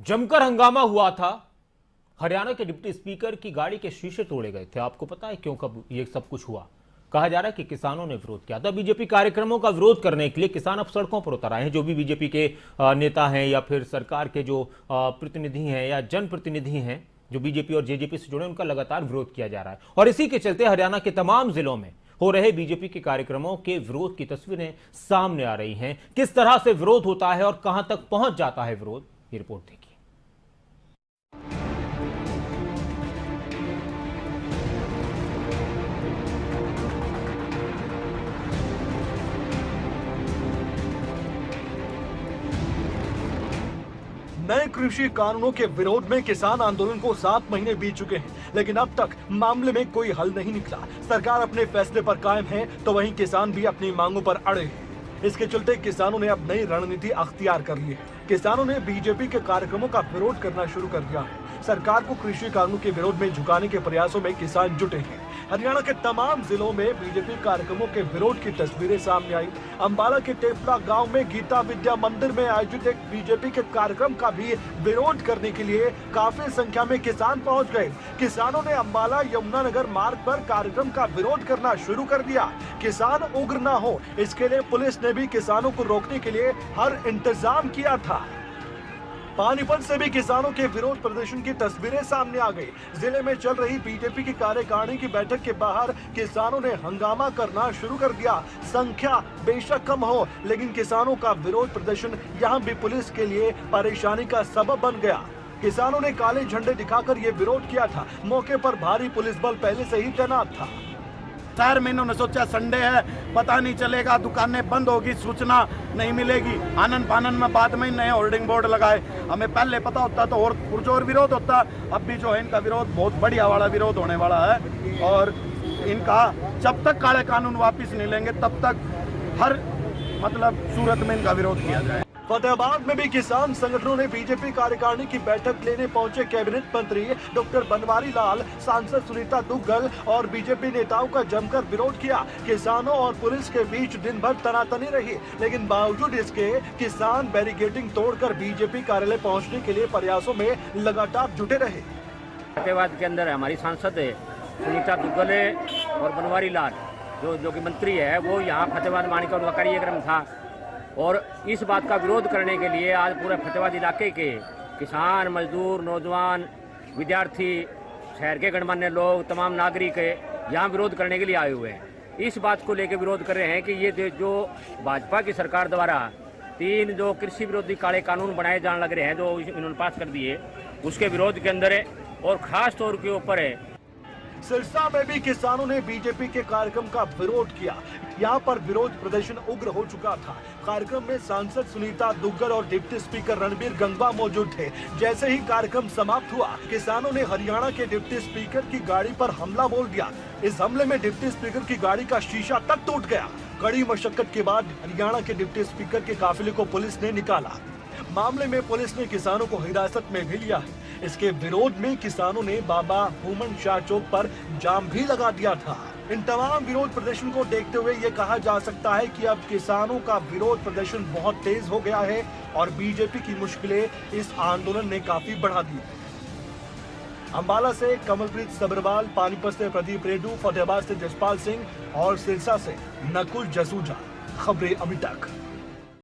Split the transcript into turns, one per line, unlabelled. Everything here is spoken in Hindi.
जमकर हंगामा हुआ था। हरियाणा के डिप्टी स्पीकर की गाड़ी के शीशे तोड़े गए थे। आपको पता है क्यों, कब ये सब कुछ हुआ? कहा जा रहा है कि किसानों ने विरोध किया था। बीजेपी कार्यक्रमों का विरोध करने के लिए किसान अब सड़कों पर उतर आए हैं। जो भी बीजेपी के नेता हैं या फिर सरकार के जो प्रतिनिधि हैं या जनप्रतिनिधि हैं जो बीजेपी और जेजेपी से जुड़े, उनका लगातार विरोध किया जा रहा है। और इसी के चलते हरियाणा के तमाम जिलों में हो रहे बीजेपी के कार्यक्रमों के विरोध की तस्वीरें सामने आ रही हैं। किस तरह से विरोध होता है और कहां तक पहुंच जाता है विरोध, ये रिपोर्ट देखिए।
नए कृषि कानूनों के विरोध में किसान आंदोलन को 7 महीने बीत चुके हैं, लेकिन अब तक मामले में कोई हल नहीं निकला। सरकार अपने फैसले पर कायम है, तो वहीं किसान भी अपनी मांगों पर अड़े हैं। इसके चलते किसानों ने अब नई रणनीति अख्तियार कर ली है। किसानों ने बीजेपी के कार्यक्रमों का विरोध करना शुरू कर दिया है। सरकार को कृषि कानून के विरोध में झुकाने के प्रयासों में किसान जुटे हैं। हरियाणा के तमाम जिलों में बीजेपी कार्यक्रमों के विरोध की तस्वीरें सामने आई। अंबाला के टेपला गांव में गीता विद्या मंदिर में आयोजित एक बीजेपी के कार्यक्रम का भी विरोध करने के लिए काफी संख्या में किसान पहुंच गए। किसानों ने अंबाला यमुनानगर मार्ग पर कार्यक्रम का विरोध करना शुरू कर दिया। किसान उग्र न हो, इसके लिए पुलिस ने भी किसानों को रोकने के लिए हर इंतजाम किया था। पानीपत से भी किसानों के विरोध प्रदर्शन की तस्वीरें सामने आ गई। जिले में चल रही बीजेपी की कार्यकारिणी की बैठक के बाहर किसानों ने हंगामा करना शुरू कर दिया। संख्या बेशक कम हो, लेकिन किसानों का विरोध प्रदर्शन यहां भी पुलिस के लिए परेशानी का सबब बन गया। किसानों ने काले झंडे दिखाकर ये विरोध किया था। मौके पर भारी पुलिस बल पहले से ही तैनात था।
4 महीनों ने सोचा संडे है, पता नहीं चलेगा, दुकानें बंद होगी, सूचना नहीं मिलेगी। आनन फानन में बाद में नए होर्डिंग बोर्ड लगाए। हमें पहले पता होता तो और पुरजोर विरोध होता। अब भी जो है इनका विरोध बहुत बढ़िया वाला विरोध होने वाला है। और इनका जब तक काले कानून वापिस नहीं लेंगे तब तक हर सूरत में इनका विरोध किया जाए।
फतेहाबाद में भी किसान संगठनों ने बीजेपी कार्यकारिणी की बैठक लेने पहुंचे कैबिनेट मंत्री डॉक्टर बनवारी लाल, सांसद सुनीता दुग्गल और बीजेपी नेताओं का जमकर विरोध किया। किसानों और पुलिस के बीच दिन भर तनातनी रही, लेकिन बावजूद इसके किसान बैरिकेडिंग तोड़कर बीजेपी कार्यालय पहुंचने के लिए प्रयासों में लगातार जुटे रहे।
फतेहाबाद के अंदर हमारी सांसद है सुनीता दुग्गल और बनवारी लाल जो कि मंत्री है, वो यहाँ फतेहाबाद मानी का उनका कार्यक्रम था। और इस बात का विरोध करने के लिए आज पूरे फतेहाबाद इलाके के किसान, मजदूर, नौजवान, विद्यार्थी, शहर के गणमान्य लोग, तमाम नागरिक यहाँ विरोध करने के लिए आए हुए हैं। इस बात को लेकर विरोध कर रहे हैं कि ये जो भाजपा की सरकार द्वारा 3 जो कृषि विरोधी काले कानून बनाए जाने लग रहे हैं, जो इन्होंने पास कर दिए, उसके विरोध के अंदर है। और खास तौर के ऊपर है
सिरसा में भी किसानों ने बीजेपी के कार्यक्रम का विरोध किया। यहाँ पर विरोध प्रदर्शन उग्र हो चुका था। कार्यक्रम में सांसद सुनीता दुग्गल और डिप्टी स्पीकर रणबीर गंगवा मौजूद थे। जैसे ही कार्यक्रम समाप्त हुआ, किसानों ने हरियाणा के डिप्टी स्पीकर की गाड़ी पर हमला बोल दिया। इस हमले में डिप्टी स्पीकर की गाड़ी का शीशा तक टूट गया। कड़ी मशक्कत के बाद हरियाणा के डिप्टी स्पीकर के काफिले को पुलिस ने निकाला। मामले में पुलिस ने किसानों को हिरासत में भी लिया है। इसके विरोध में किसानों ने बाबा भूमन शाह चौक पर जाम भी लगा दिया था। इन तमाम विरोध प्रदर्शन को देखते हुए ये कहा जा सकता है कि अब किसानों का विरोध प्रदर्शन बहुत तेज हो गया है और बीजेपी की मुश्किलें इस आंदोलन ने काफी बढ़ा दी है। अंबाला से कमलप्रीत सब्रवाल, पानीपत से प्रदीप रेड्डू, फतेहाबाद से जसपाल सिंह और सिरसा से नकुल जसूजा। खबरें अभी तक।